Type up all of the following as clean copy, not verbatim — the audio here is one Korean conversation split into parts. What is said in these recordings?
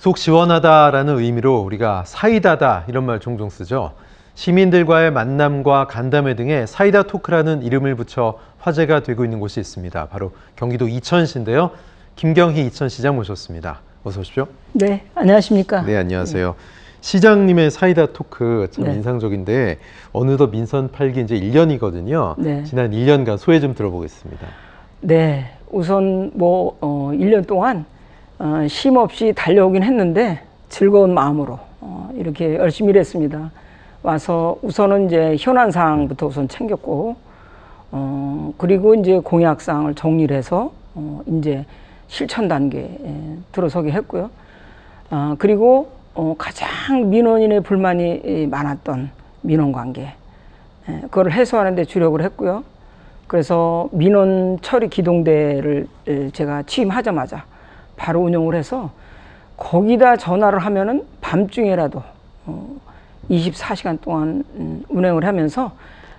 속 시원하다라는 의미로 우리가 사이다다 이런 말 종종 쓰죠. 시민들과의 만남과 간담회 등에 사이다 토크라는 이름을 붙여 화제가 되고 있는 곳이 있습니다. 바로 경기도 이천시인데요. 김경희 이천시장 모셨습니다. 어서 오십시오. 네, 안녕하십니까. 네, 안녕하세요. 시장님의 사이다 토크 참 네. 인상적인데 어느덧 민선 8기 이제 1년이거든요. 네. 지난 1년간 소회 좀 들어보겠습니다. 네, 우선 1년 동안 쉼 없이 달려오긴 했는데 즐거운 마음으로 이렇게 열심히 일했습니다. 와서 우선은 이제 현안 사항부터 우선 챙겼고, 그리고 이제 공약사항을 정리를 해서 이제 실천 단계에 들어서게 했고요. 그리고 가장 민원인의 불만이 많았던 민원관계, 그걸 해소하는 데 주력을 했고요. 그래서 민원 처리 기동대를 제가 취임하자마자 바로 운영을 해서 거기다 전화를 하면은 밤중에라도 24시간 동안 운행을 하면서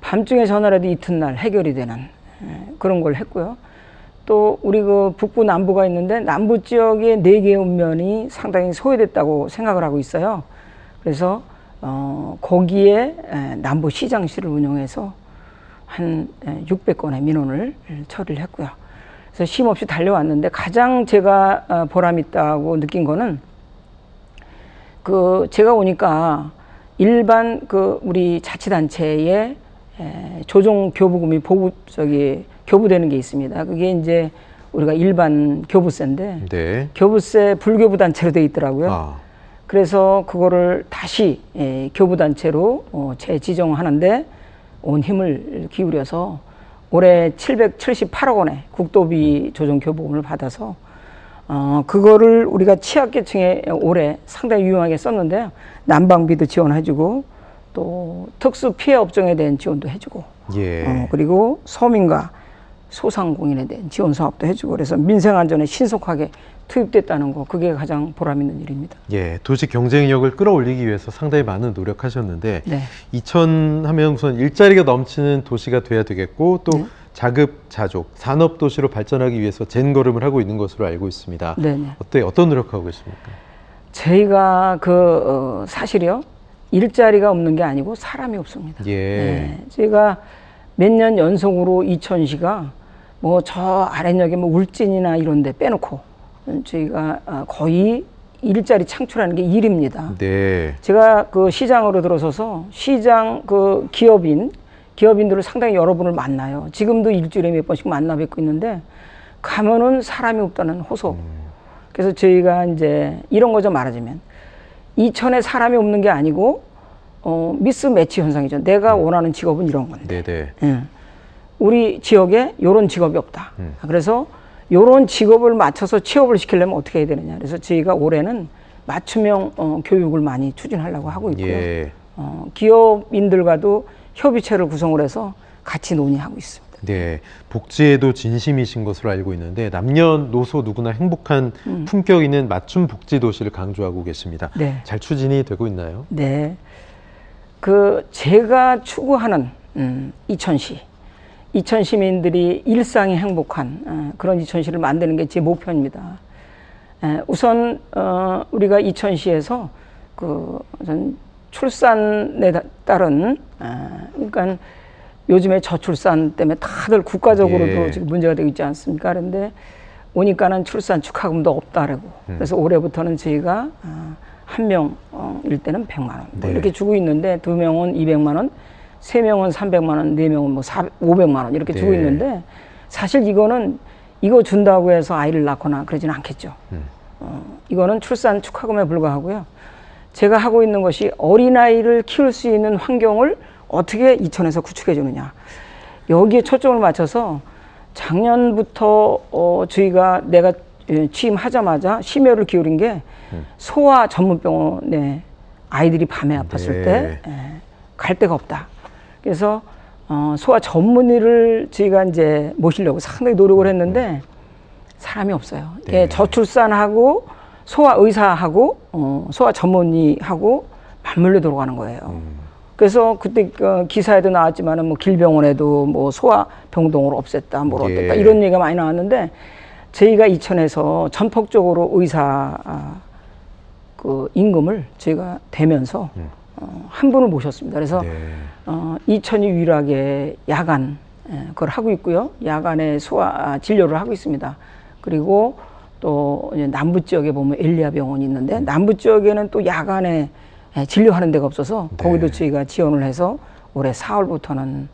밤중에 전화라도 이튿날 해결이 되는 그런 걸 했고요. 또 우리 그 북부 남부가 있는데 남부 지역의 4개의 읍면이 상당히 소외됐다고 생각을 하고 있어요. 그래서 거기에 남부시장실을 운영해서 한 600건의 민원을 처리를 했고요. 그래서 쉼없이 달려왔는데 가장 제가 보람 있다고 느낀 거는 제가 오니까 일반 우리 자치단체에 조정 교부금이 교부되는 게 있습니다. 그게 이제 우리가 일반 교부세인데 네. 교부세 불교부 단체로 돼 있더라고요. 그래서 그거를 다시 교부단체로 재지정하는데 온 힘을 기울여서 올해 778억 원의 국도비 조정 교부금을 받아서 그거를 우리가 취약계층에 올해 상당히 유용하게 썼는데요. 난방비도 지원해주고 또 특수 피해 업종에 대한 지원도 해주고 그리고 서민과 소상공인에 대한 지원 사업도 해주고 그래서 민생안전에 신속하게 투입됐다는 거, 그게 가장 보람 있는 일입니다. 예, 도시 경쟁력을 끌어올리기 위해서 상당히 많은 노력하셨는데 네. 이천 하면 우선 일자리가 넘치는 도시가 돼야 되겠고 또 자급자족 산업도시로 발전하기 위해서 젠걸음을 하고 있는 것으로 알고 있습니다. 네네. 어떤 노력하고 계십니까? 저희가 사실이요, 일자리가 없는 게 아니고 사람이 없습니다. 예. 네, 저희가 몇 년 연속으로 이천시가 저 아랫역에 울진이나 이런 데 빼놓고 저희가 거의 일자리 창출하는 게 일입니다. 네. 제가 시장으로 들어서서 시장 기업인들을 상당히 여러분을 만나요. 지금도 일주일에 몇 번씩 만나 뵙고 있는데 가면은 사람이 없다는 호소. 그래서 저희가 이제 이런 거 좀 말하자면 이천에 사람이 없는 게 아니고 미스매치 현상이죠. 내가 원하는 직업은 이런 건데. 네네. 예. 우리 지역에 이런 직업이 없다. 그래서 이런 직업을 맞춰서 취업을 시키려면 어떻게 해야 되느냐. 그래서 저희가 올해는 맞춤형 교육을 많이 추진하려고 하고 있고요. 예. 기업인들과도 협의체를 구성을 해서 같이 논의하고 있습니다. 네, 복지에도 진심이신 것으로 알고 있는데 남녀노소 누구나 행복한 품격 있는 맞춤 복지 도시를 강조하고 계십니다. 네. 잘 추진이 되고 있나요? 네, 제가 추구하는 이천 시민들이 일상이 행복한 그런 이천시를 만드는 게 제 목표입니다. 우선 우리가 이천시에서 출산에 따른 그러니까 요즘에 저출산 때문에 다들 국가적으로도 지금 문제가 되고 있지 않습니까? 그런데 오니까는 출산 축하금도 없다라고. 그래서 올해부터는 저희가 한 명일 때는 100만 원 이렇게 주고 있는데 2명은 200만 원, 3명은 300만 원, 4명은 500만 원 이렇게 주고 있는데 사실 이거 준다고 해서 아이를 낳거나 그러지는 않겠죠. 이거는 출산 축하금에 불과하고요. 제가 하고 있는 것이 어린아이를 키울 수 있는 환경을 어떻게 이천에서 구축해 주느냐. 여기에 초점을 맞춰서 작년부터 내가 취임하자마자 심혈을 기울인 게 소아 전문병원에 아이들이 밤에 아팠을 때 갈 데가 없다. 그래서 소아 전문의를 저희가 이제 모시려고 상당히 노력을 했는데 사람이 없어요. 저출산하고 소아 의사하고 소아 전문의하고 맞물려 들어가는 거예요. 그래서 그때 기사에도 나왔지만은 길병원에도 소아 병동을 없앴다, 어땠다 이런 얘기가 많이 나왔는데 저희가 이천에서 전폭적으로 의사 그 임금을 저희가 대면서 한 분을 모셨습니다. 그래서 네. 이천이 유일하게 야간 그걸 하고 있고요. 야간에 진료를 하고 있습니다. 그리고 또 이제 남부 지역에 보면 엘리야 병원이 있는데 남부 지역에는 또 야간에 진료하는 데가 없어서 거기도 저희가 지원을 해서 올해 4월부터는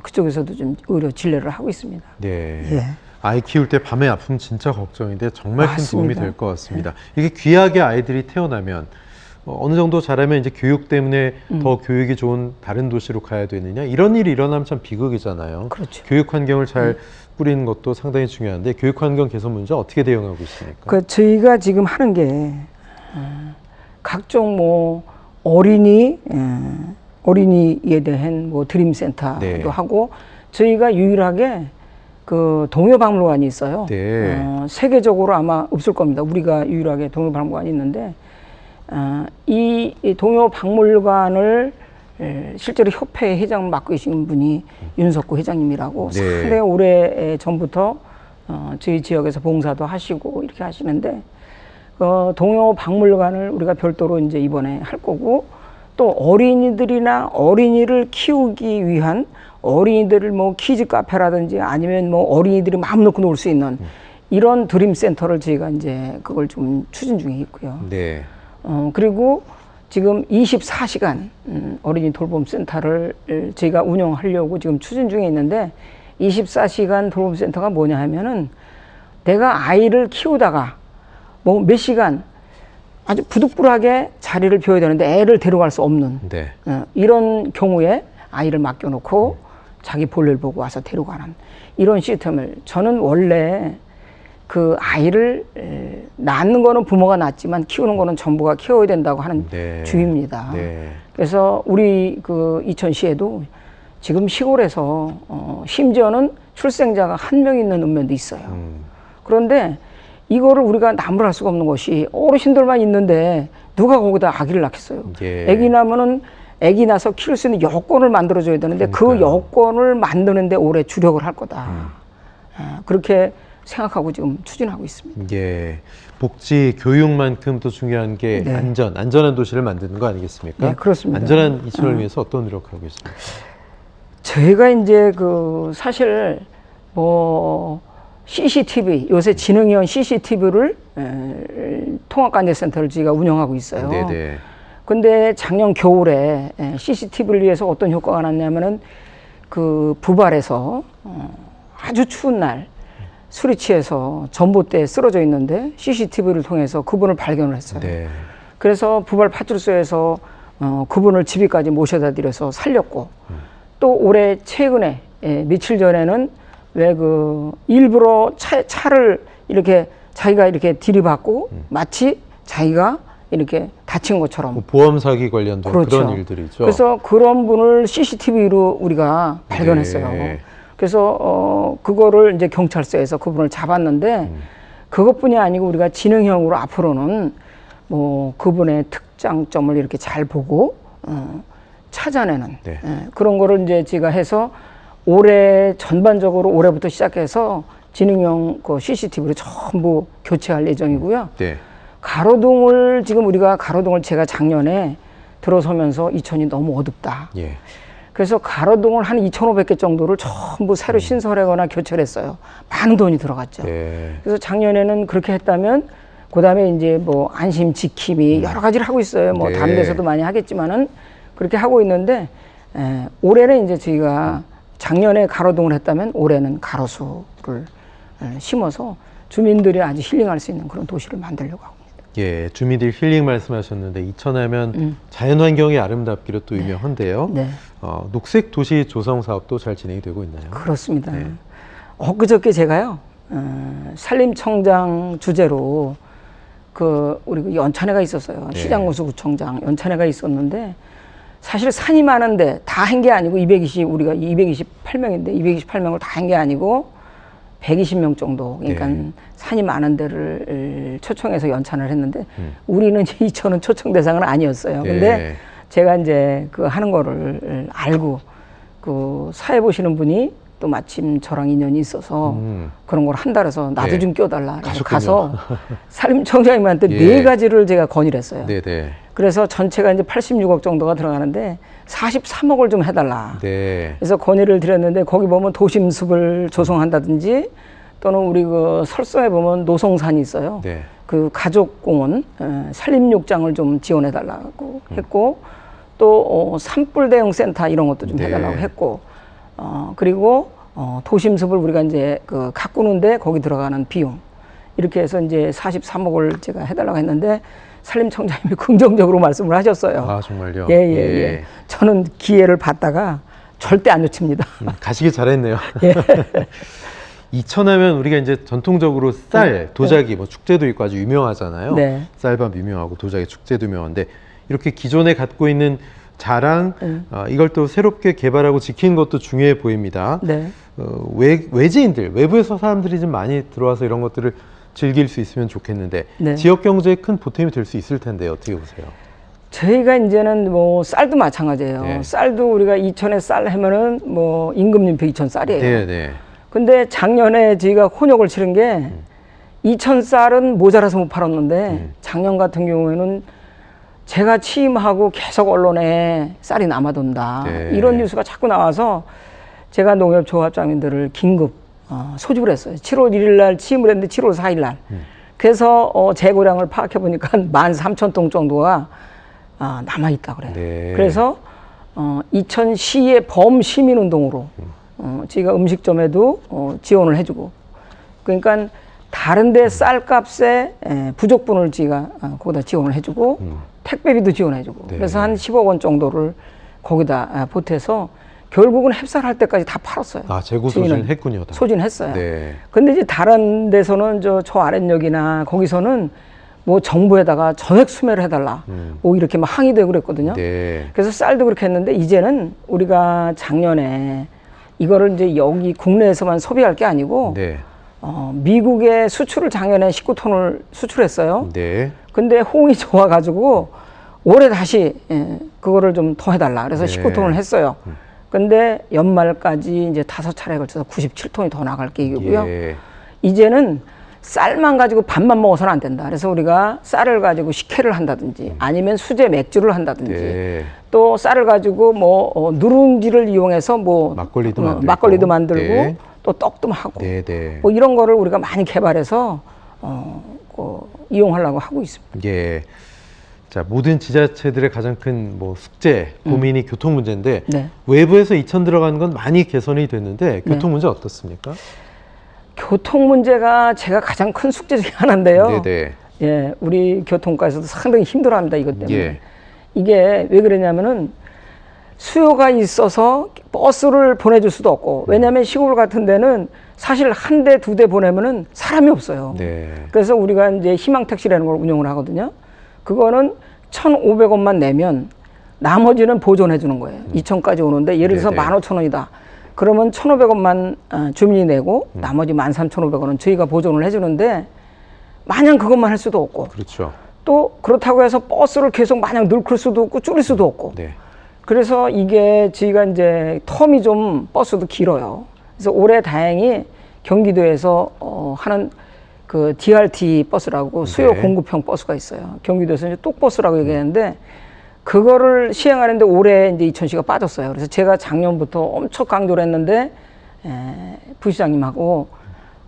그쪽에서도 좀 의료 진료를 하고 있습니다. 네. 예. 아이 키울 때 밤에 아프면 진짜 걱정인데 정말 큰 도움이 맞습니다. 될 것 같습니다. 이게 귀하게 아이들이 태어나면 어느 정도 자라면 이제 교육 때문에 더 교육이 좋은 다른 도시로 가야 되느냐 이런 일이 일어나면 참 비극이잖아요. 그렇죠. 교육 환경을 잘 꾸리는 것도 상당히 중요한데 교육 환경 개선 문제 어떻게 대응하고 있습니까? 그 저희가 지금 하는 게 각종 뭐 어린이에 대한 뭐 드림센터도 네. 하고 저희가 유일하게 그 동요박물관이 있어요. 네. 세계적으로 아마 없을 겁니다. 우리가 유일하게 동요박물관이 있는데 이 동요박물관을 실제로 협회 회장을 맡고 계신 분이 윤석구 회장님이라고 네. 상당히 오래 전부터 저희 지역에서 봉사도 하시고 이렇게 하시는데 동요박물관을 우리가 별도로 이제 이번에 할 거고 또 어린이들이나 어린이를 키우기 위한 어린이들을 뭐 키즈 카페라든지 아니면 뭐 어린이들이 마음 놓고 놀 수 있는 이런 드림 센터를 저희가 이제 그걸 좀 추진 중에 있고요. 네. 그리고 지금 24시간 어린이 돌봄 센터를 저희가 운영하려고 지금 추진 중에 있는데 24시간 돌봄 센터가 뭐냐 하면은 내가 아이를 키우다가 뭐 몇 시간 아주 부득불하게 자리를 비워야 되는데 애를 데려갈 수 없는 네. 이런 경우에 아이를 맡겨놓고 자기 볼일 보고 와서 데려가는 이런 시스템을 저는 원래 그 아이를 낳는 거는 부모가 낳지만 키우는 거는 전부가 키워야 된다고 하는 네. 주의입니다. 네. 그래서 우리 그 이천시에도 지금 시골에서 심지어는 출생자가 한 명 있는 읍면도 있어요. 그런데 이거를 우리가 나무랄 수가 없는 것이 어르신들만 있는데 누가 거기다 아기를 낳겠어요. 예. 아기 낳으면은 아기 낳아서 키울 수 있는 여건을 만들어줘야 되는데 그 그러니까요. 여건을 만드는데 올해 주력을 할 거다. 그렇게 생각하고 지금 추진하고 있습니다. 예. 복지, 교육만큼 또 중요한 게 네. 안전한 도시를 만드는 거 아니겠습니까? 네, 그렇습니다. 안전한 이천을 위해서 어떤 노력하고 있습니까? 저희가 이제 그 사실 뭐 CCTV 요새 지능위원 CCTV를 통합관제센터를 저희가 운영하고 있어요. 네네. 근데 작년 겨울에 CCTV를 위해서 어떤 효과가 났냐면은 그 부발에서 아주 추운 날 술이 취해서 전봇대에 쓰러져 있는데 CCTV를 통해서 그분을 발견을 했어요. 네. 그래서 부발 파출소에서 그분을 집에까지 모셔다 드려서 살렸고 또 올해 최근에 며칠 전에는 왜 그 일부러 차를 이렇게 자기가 이렇게 들이받고 마치 자기가 이렇게 다친 것처럼 뭐 보험 사기 관련된 그렇죠. 그런 일들이죠. 그래서 그런 분을 CCTV로 우리가 발견했어요. 네. 그래서 그거를 이제 경찰서에서 그분을 잡았는데 그것뿐이 아니고 우리가 지능형으로 앞으로는 뭐 그분의 특장점을 이렇게 잘 보고 찾아내는 네. 그런 거를 이제 제가 해서 올해 전반적으로 올해부터 시작해서 지능형 그 CCTV를 전부 교체할 예정이고요. 네. 가로등을 지금 우리가 가로등을 제가 작년에 들어서면서 이천이 너무 어둡다. 예. 그래서 가로등을 한 2,500개 정도를 전부 새로 신설하거나 교체를 했어요. 많은 돈이 들어갔죠. 네. 그래서 작년에는 그렇게 했다면 그다음에 이제 뭐 안심 지킴이 여러 가지를 하고 있어요. 뭐 네. 다른 데서도 많이 하겠지만은 그렇게 하고 있는데 올해는 이제 저희가 작년에 가로등을 했다면 올해는 가로수를 심어서 주민들이 아주 힐링할 수 있는 그런 도시를 만들려고 하고 있습니다. 예, 주민들 힐링 말씀하셨는데 이천하면 자연환경이 아름답기로 또 유명한데요. 네. 녹색 도시 조성 사업도 잘 진행이 되고 있나요? 그렇습니다. 엊그저께 제가요 산림청장 주제로 우리 그 연찬회가 있었어요. 네. 시장군수구청장 연찬회가 있었는데 사실 산이 많은데 다 한 게 아니고 우리가 228명인데 228명을 다 한 게 아니고 120명 정도 그러니까 네. 산이 많은 데를 초청해서 연찬을 했는데 우리는 이천은 초청 대상은 아니었어요. 근데 제가 이제 그 하는 거를 알고 그 사회 보시는 분이 또 마침 저랑 인연이 있어서 그런 걸 한다 그래서 나도 좀 껴달라. 그래서 가서 산림청장님한테 네 가지를 제가 건의를 했어요. 네네. 그래서 전체가 이제 86억 정도가 들어가는데 43억을 좀 해달라. 네. 그래서 건의를 드렸는데 거기 보면 도심숲을 조성한다든지 또는 우리 그 설성에 보면 노송산이 있어요. 네. 그 가족공원, 산림욕장을 좀 지원해달라고 했고 또 산불 대응 센터 이런 것도 좀 해달라고 했고 그리고 도심숲을 우리가 이제 그 가꾸는데 거기 들어가는 비용 이렇게 해서 이제 43억을 제가 해달라고 했는데 산림청장님이 긍정적으로 말씀을 하셨어요. 아 정말요? 예. 저는 기회를 받다가 절대 안 놓칩니다. 가시길 잘했네요. 예. 이천하면 우리가 이제 전통적으로 쌀, 도자기, 뭐 축제도 있고 아주 유명하잖아요. 네. 쌀밥 유명하고 도자기 축제도 유명한데 이렇게 기존에 갖고 있는 자랑 이걸 또 새롭게 개발하고 지키는 것도 중요해 보입니다. 네. 외지인들, 외부에서 사람들이 좀 많이 들어와서 이런 것들을 즐길 수 있으면 좋겠는데 네. 지역 경제에 큰 보탬이 될 수 있을 텐데 어떻게 보세요? 저희가 이제는 뭐 쌀도 마찬가지예요. 네. 쌀도 우리가 이천에 쌀 하면은 뭐 임금님표 이천 쌀이에요. 네. 근데 작년에 저희가 혼역을 치른 게 이천 쌀은 모자라서 못 팔았는데 작년 같은 경우에는 제가 취임하고 계속 언론에 쌀이 남아돈다. 네. 이런 뉴스가 자꾸 나와서 제가 농협조합장님들을 긴급 소집을 했어요. 7월 1일 날 취임을 했는데 7월 4일 날. 그래서 재고량을 파악해 보니까 13,000톤 정도가 남아있다 그래요. 네. 그래서 이천시의 범시민운동으로 저희가 음식점에도 지원을 해주고 그러니까 다른데 쌀값에 부족분을 저희가 거기다 지원을 해주고 택배비도 지원해주고 네. 그래서 한 10억 원 정도를 거기다 보태서 결국은 햅쌀할 때까지 다 팔았어요. 재고 소진했군요. 소진했어요. 네. 근데 이제 다른 데서는 저 아랫역이나 거기서는 뭐 정부에다가 전액 수매를 해달라. 뭐 이렇게 막 항의되고 그랬거든요. 네. 그래서 쌀도 그렇게 했는데 이제는 우리가 작년에 이거를 이제 여기 국내에서만 소비할 게 아니고 네. 미국에 수출을 작년에 19톤을 수출했어요. 네. 근데 호응이 좋아가지고 올해 다시 그거를 좀 더 해달라. 그래서 네. 19톤을 했어요. 근데 연말까지 이제 5차례에 걸쳐서 97톤이 더 나갈 계획이고요. 예. 이제는 쌀만 가지고 밥만 먹어서는 안 된다. 그래서 우리가 쌀을 가지고 식혜를 한다든지 아니면 수제 맥주를 한다든지 네. 또 쌀을 가지고 뭐 누룽지를 이용해서 뭐 막걸리도 만들고 네. 또 떡도 하고 네. 뭐 이런 거를 우리가 많이 개발해서 이용하려고 하고 있습니다. 예. 자, 모든 지자체들의 가장 큰 뭐 숙제, 고민이 교통 문제인데 네. 외부에서 이천 들어가는 건 많이 개선이 됐는데 교통 문제 어떻습니까? 교통 문제가 제가 가장 큰 숙제 중에 하나인데요. 네네. 예, 우리 교통과에서도 상당히 힘들어합니다. 이것 때문에. 예. 이게 왜 그러냐면은 수요가 있어서 버스를 보내줄 수도 없고 왜냐하면 시골 같은 데는 사실 한 대, 두 대 보내면은 사람이 없어요. 네. 그래서 우리가 이제 희망택시라는 걸 운영을 하거든요. 그거는 1,500원만 내면 나머지는 보존해 주는 거예요. 2천까지 오는데 예를 들어서 네네. 15,000원이다. 그러면 1,500원만 주민이 내고 나머지 13,500원은 저희가 보존을 해주는데 마냥 그것만 할 수도 없고 그렇죠. 또 그렇다고 해서 버스를 계속 마냥 늘클 수도 없고 줄일 수도 없고 네. 그래서 이게 저희가 이제 텀이 좀 버스도 길어요. 그래서 올해 다행히 경기도에서 하는 그 DRT 버스라고 수요 네. 공급형 버스가 있어요. 경기도에서 이제 똑버스라고 얘기하는데 그거를 시행하는데 올해 이제 이천시가 빠졌어요. 그래서 제가 작년부터 엄청 강조를 했는데 부시장님하고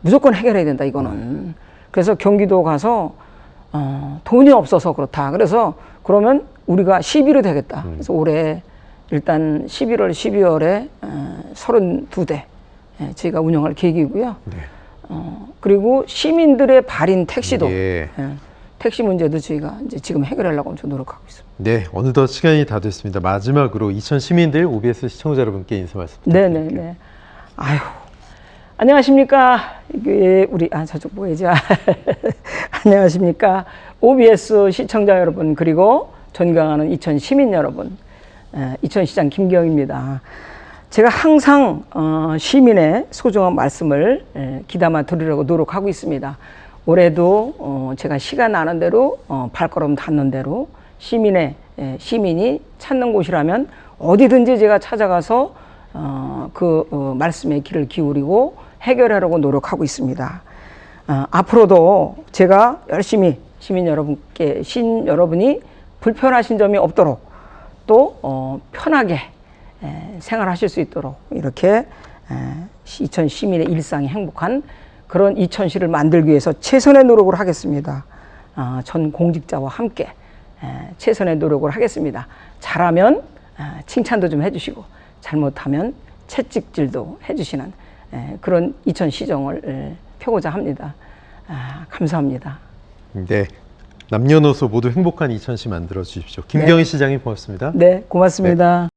무조건 해결해야 된다 이거는. 그래서 경기도 가서 돈이 없어서 그렇다. 그래서 그러면 우리가 시비로 되겠다. 그래서 올해 일단 11월, 12월에 32대 저희가 운영할 계획이고요. 네. 그리고 시민들의 발인 택시도 예. 택시 문제도 저희가 이제 지금 해결하려고 좀 노력하고 있습니다. 네, 어느덧 시간이 다 됐습니다. 마지막으로 이천 시민들, OBS 시청자 여러분께 인사 말씀 부탁드릴게요. 네네네. 아유, 안녕하십니까. 이게 우리 저쪽 보이죠. 안녕하십니까. OBS 시청자 여러분 그리고 존경하는 이천 시민 여러분, 이천시장 김경입니다. 제가 항상 시민의 소중한 말씀을 귀담아 드리려고 노력하고 있습니다. 올해도 제가 시간 나는 대로 발걸음 닿는 대로 시민이 찾는 곳이라면 어디든지 제가 찾아가서 말씀에 귀를 기울이고 해결하려고 노력하고 있습니다. 앞으로도 제가 열심히 시민 여러분이 불편하신 점이 없도록 또 편하게 생활하실 수 있도록 이렇게 이천 시민의 일상이 행복한 그런 이천시를 만들기 위해서 최선의 노력을 하겠습니다. 전 공직자와 함께 최선의 노력을 하겠습니다. 잘하면 칭찬도 좀 해주시고 잘못하면 채찍질도 해주시는 그런 이천시정을 펴고자 합니다. 감사합니다. 네, 남녀노소 모두 행복한 이천시 만들어 주십시오. 김경희 시장님 고맙습니다. 네, 고맙습니다.